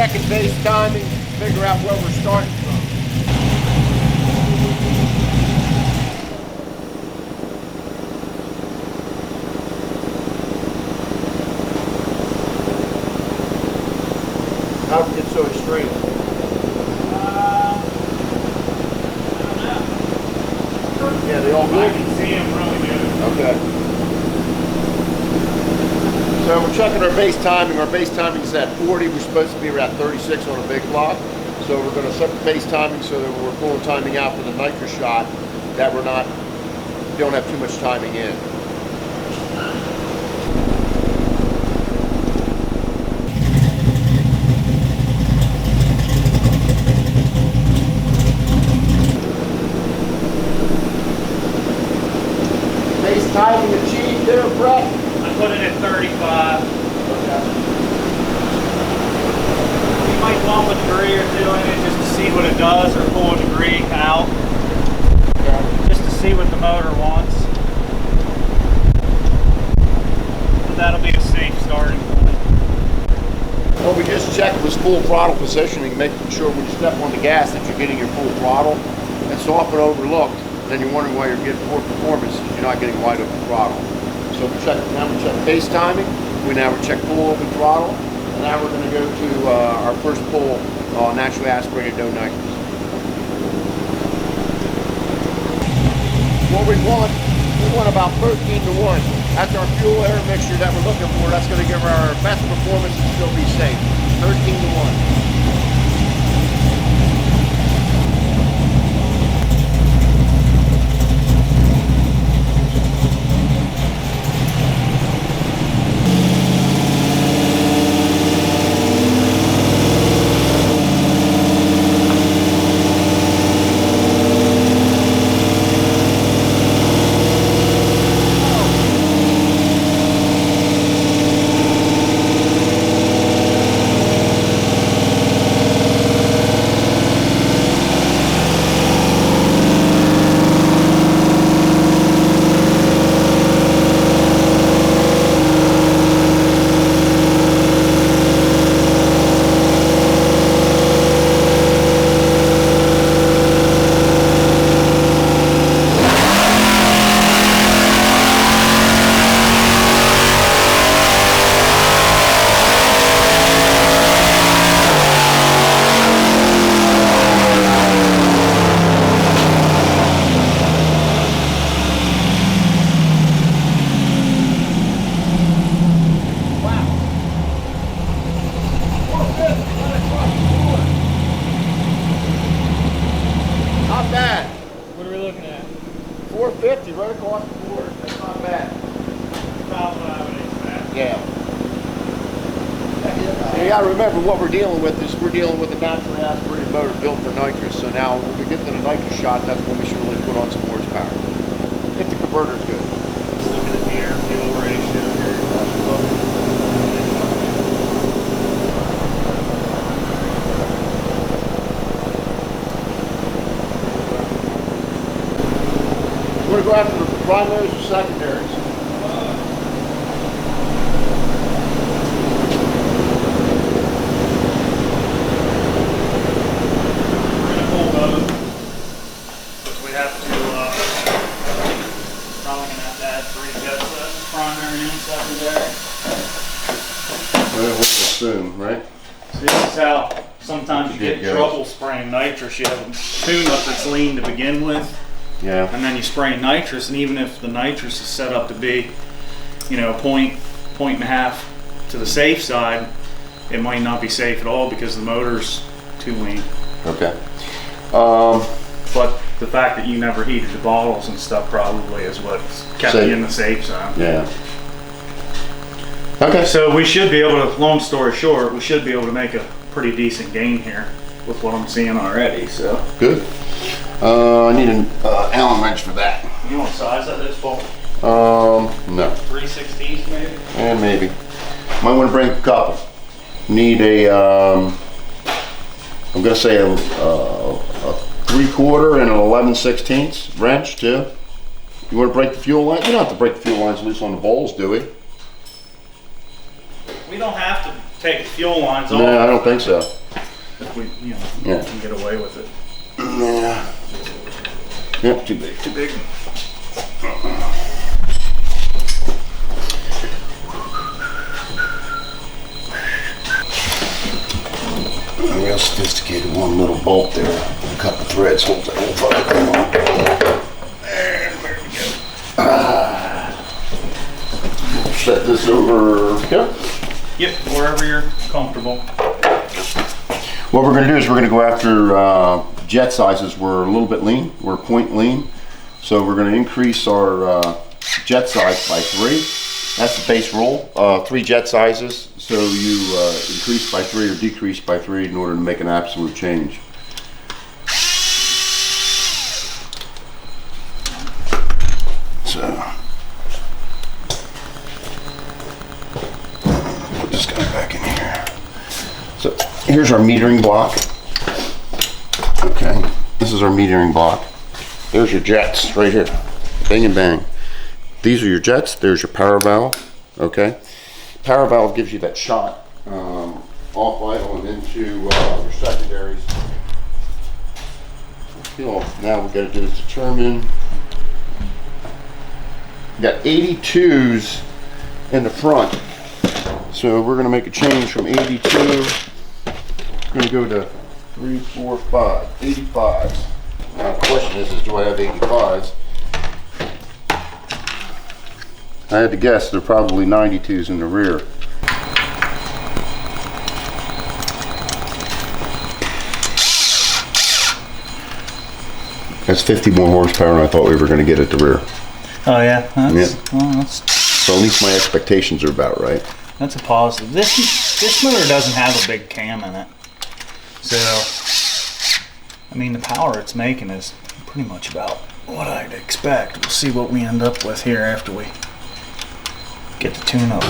checking base timing, figure out where we're starting from. How did it get so extreme? Yeah, they all good? I can see them really good. Okay. So we're checking our base timing. Our base timing is at 40. We're supposed to be around 36 on a big block. So we're going to set the base timing so that we're pulling timing out for the nitrous shot, that we're not, don't have too much timing in. Base timing achieved there, Brett? I put it at 35. Okay. You might bump a degree or two in it just to see what it does, or pull a degree out just to see what the motor wants. But that'll be a safe starting point. What we just checked was full throttle positioning, making sure when you step on the gas that you're getting your full throttle. It's often overlooked, and then you're wondering why you're getting poor performance if you're not getting wide open throttle. So we check base timing, we check full open throttle, and now we're going to go to our first pull, naturally aspirated no nitrous. What we want about 13 to 1. That's our fuel air mixture that we're looking for. That's going to give our best performance and still be safe. 13 to 1. Not bad. What are we looking at? 450 right across the board. That's not bad. About what I would expect. Yeah. You got to remember what we're dealing with is we're dealing with a naturally aspirated motor built for nitrous. So now when we get to the nitrous shot, that's when we should really put on some horsepower. If the converter's good. Let's look at the air fuel ratio here. You want to go after the primaries or secondaries? We're going to pull both, because we have to, probably going to have to add 3 jet sets, primary and secondary. Well, we'll assume, right? So this is how sometimes you get in trouble spraying nitrous. You have a tune-up that's lean to begin with. Yeah. And then you spray nitrous, and even if the nitrous is set up to be, you know, point and a half to the safe side, it might not be safe at all because the motor's too lean. Okay. But the fact that you never heated the bottles and stuff probably is what kept you in the safe zone. Yeah. Okay. So we should be able to, long story short, we should be able to make a pretty decent gain here with what I'm seeing already. So good. I need an Allen wrench for that. You know what size that is, Paul? No. 3/16 maybe? And maybe. Might want to bring a couple. Need a, I'm going to say a 3/4 and an 11/16 wrench too. You want to break the fuel line? You don't have to break the fuel lines loose on the bowls, do we? We don't have to take the fuel lines off. No, I don't think so. If we, you know, Yeah. can get away with it. Yeah. Yep, too big, too big. Real sophisticated, one little bolt there, a couple threads holds that whole fucking thing on. And there we go. Set this over here. Yep, wherever you're comfortable. What we're going to do is we're going to go after jet sizes. We're a little bit lean. We're point lean. So we're going to increase our jet size by 3. That's the base roll. 3 jet sizes. So you increase by 3 or decrease by 3 in order to make an absolute change. So put this guy back in here. So here's our metering block. Okay, this is our metering block. There's your jets right here. Bang and bang. These are your jets. There's your power valve. Okay, power valve gives you that shot off idle and into your secondaries. Now we got to do is determine. We got 82s in the front, so we're going to make a change from 82. We're going to go to 3, 4, 5, 85s. Now the question is do I have 85s? I had to guess there are probably 92s in the rear. That's 50 more horsepower than I thought we were going to get at the rear. Oh yeah, Yeah. Well, that's So at least my expectations are about right. a positive. This motor doesn't have a big cam in it, so I mean the power it's making is pretty much about what I'd expect. We'll see what we end up with here after we get the tune up.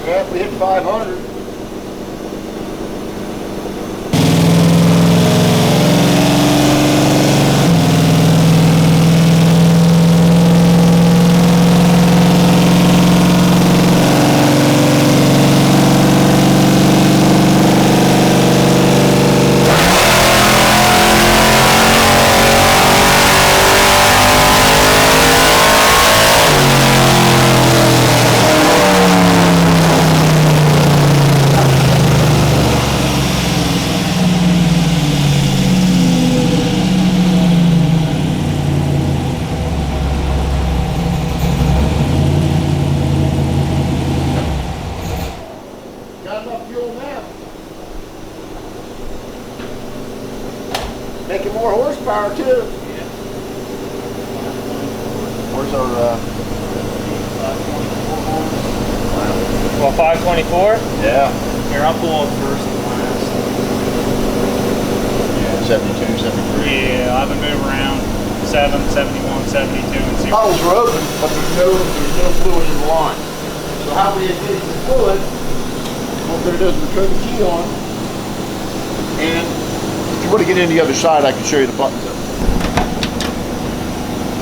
Yeah, we hit 500. more horsepower too. Where's our, Well, 524? yeah. Here, I'll pull up first and last. 72, 73. Yeah, I've been moving around 7, 71, 72, and see. Bottles are open, but there's no fluid in the line. So how we engage the fluid, what we're going to do is we're turn the key on, and if you want to get in the other side, I can show you the buttons.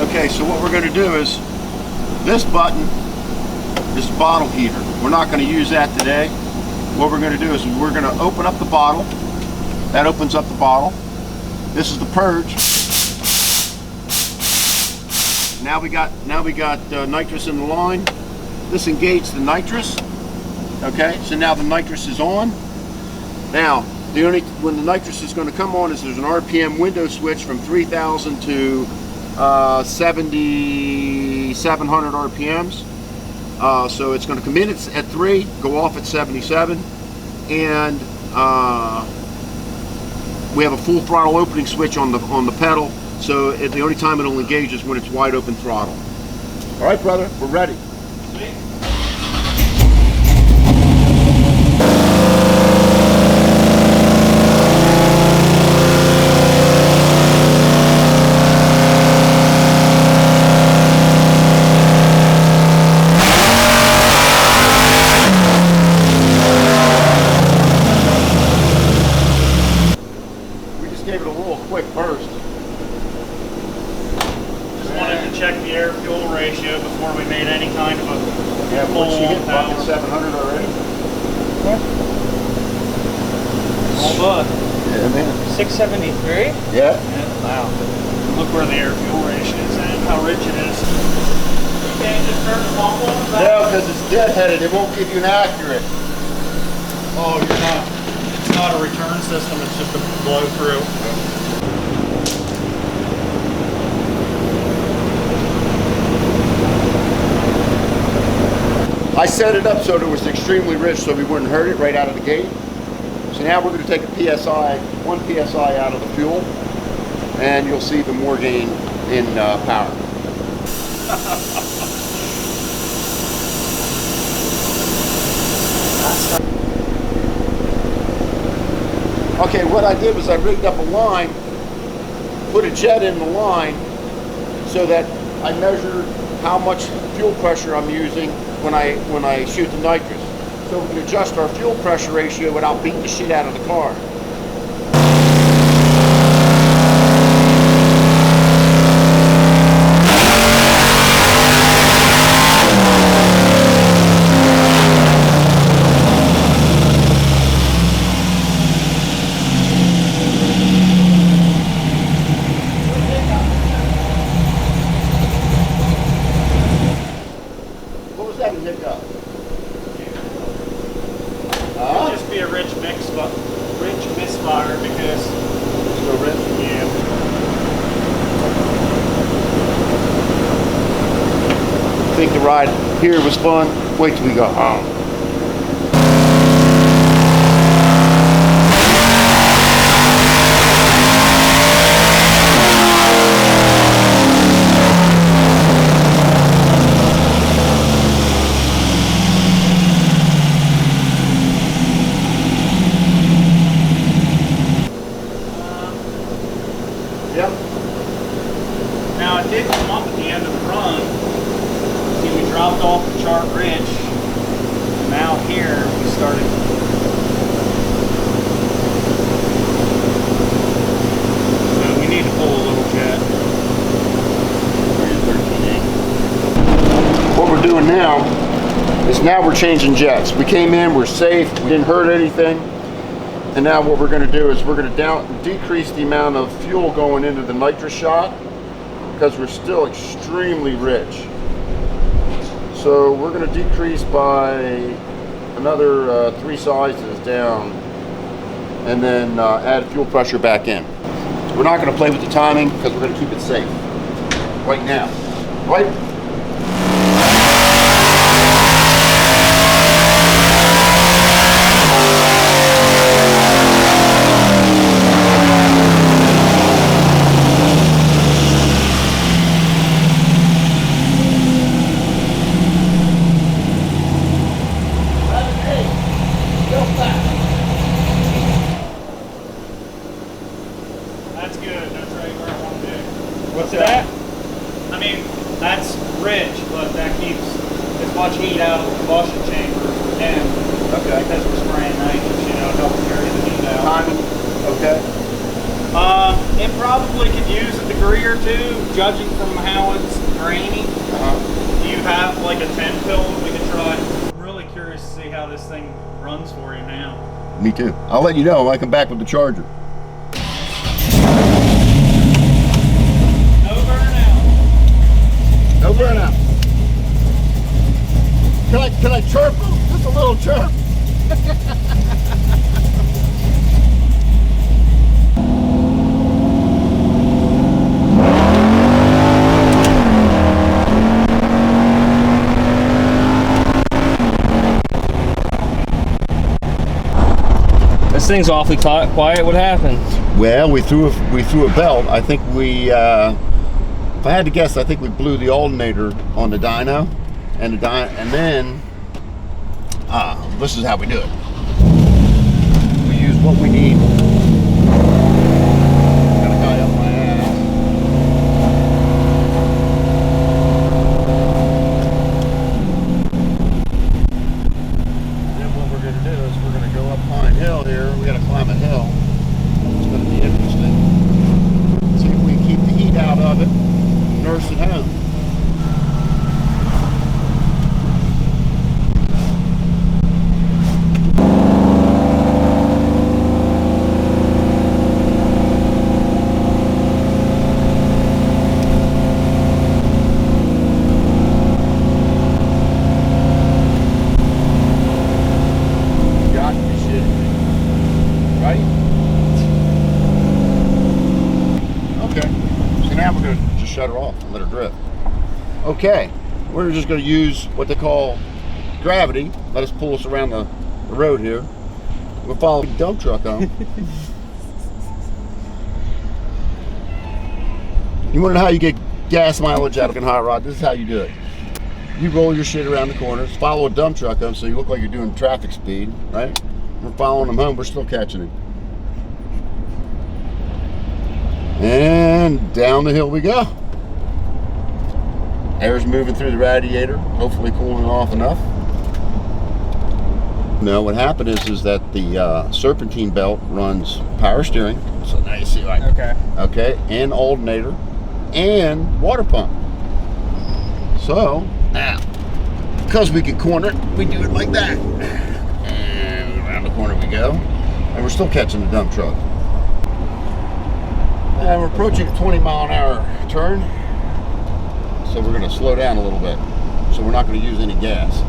Okay, so what we're going to do is, this button is the bottle heater. We're not going to use that today. What we're going to do is we're going to open up the bottle. That opens up the bottle. This is the purge. Now we got nitrous in the line. This engaged the nitrous. Okay, so now the nitrous is on. Now, when the nitrous is going to come on is there's an RPM window switch from 3,000 to 7,700 RPMs. So it's going to come in at 3, go off at 77, and we have a full throttle opening switch on the pedal. So the only time it'll engage is when it's wide open throttle. All right, brother, we're ready. Gave it a little quick burst. Just wanted to check the air-fuel ratio before we made any kind of a Once you hit bucket 700 already. All but Yeah, man. 673. Yeah. Wow. Look where the air-fuel ratio is and how rich it is. You can't just turn the pump on the back? No, because it's deadheaded. It won't give you an accurate. Oh, you're not. It's not a return system. It's just a blow through. I set it up so that it was extremely rich so we wouldn't hurt it right out of the gate. So now we're going to take a PSI, 1 PSI out of the fuel, and you'll see the more gain in power. Okay, what I did was I rigged up a line, put a jet in the line so that I measured how much fuel pressure I'm using when I shoot the nitrous. So we can adjust our fuel pressure ratio without beating the shit out of the car. Just be a rich misfire because So rich? yeah. Think the ride here was fun? Wait till we go home. Yep. Now it did come up at the end of the run. See, we dropped off the chart ridge. And now here we started. So we need to pull a little jet. What we're doing now is we're changing jets. We came in, we're safe, we didn't hurt anything. And now what we're going to do is we're going to decrease the amount of fuel going into the nitrous shot because we're still extremely rich. So we're going to decrease by another 3 sizes down and then add fuel pressure back in. So we're not going to play with the timing because we're going to keep it safe right now. Right? It probably could use a degree or two, judging from how it's draining. Do you have like a 10 pill that we could try? I'm really curious to see how this thing runs for you now. Me too. I'll let you know when I come back with the charger. No burnout. No burnout. Can I chirp them? Just a little chirp. This thing's awfully quiet. What happened? Well, we threw a belt. I think we, if I had to guess, I think we blew the alternator on the dyno, and then this is how we do it. We use what we need. Got a guy up my ass. Then what we're going to do is we're going to go up Pine Hill here. We got to climb a hill. It's going to be interesting. See if we can keep the heat out of it. Nurse it home. Shut her off and let her drift. Okay, we're just going to use what they call gravity. Let us pull us around the road here. We'll follow the dump truck home. You want to know how you get gas mileage out of a hot rod? This is how you do it. You roll your shit around the corners, follow a dump truck home so you look like you're doing traffic speed, right? We're following them home, we're still catching him. And down the hill we go. Air's moving through the radiator, hopefully cooling off enough. No, what happened is that the serpentine belt runs power steering. So now you see, like, okay, and alternator, and water pump. So now, because we can corner it, we do it like that, and around the corner we go, and we're still catching the dump truck. And we're approaching a 20-mile-an-hour turn. So we're going to slow down a little bit. So we're not going to use any gas.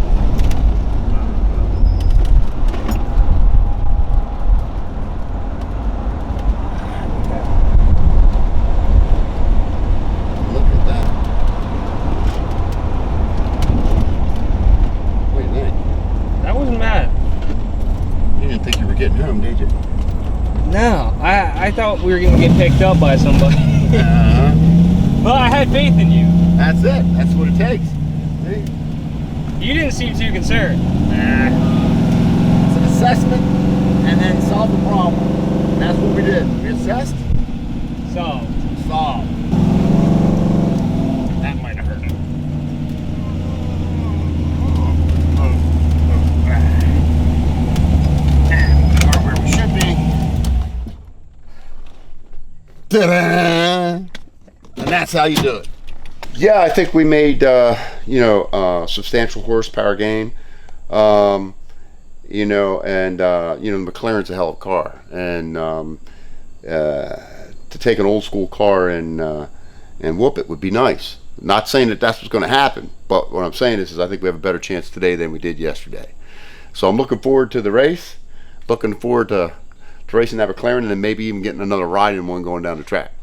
Look at that. What do you think? That wasn't bad. You didn't think you were getting home, did you? No, I thought we were going to get picked up by somebody. Well, I had faith in you. That's it. That's what it takes. See? You didn't seem too concerned. It's an assessment and then solve the problem. And that's what we did. We assessed. Solved. Solved. That might have hurt it. We're where we should be. Ta-da! And that's how you do it. Yeah, I think we made substantial horsepower gain. And the McLaren's a hell of a car, and to take an old school car and whoop it would be nice. Not saying that that's what's going to happen, but what I'm saying is I think we have a better chance today than we did yesterday. So I'm looking forward to the race, looking forward to racing that McLaren, and then maybe even getting another ride in one going down the track.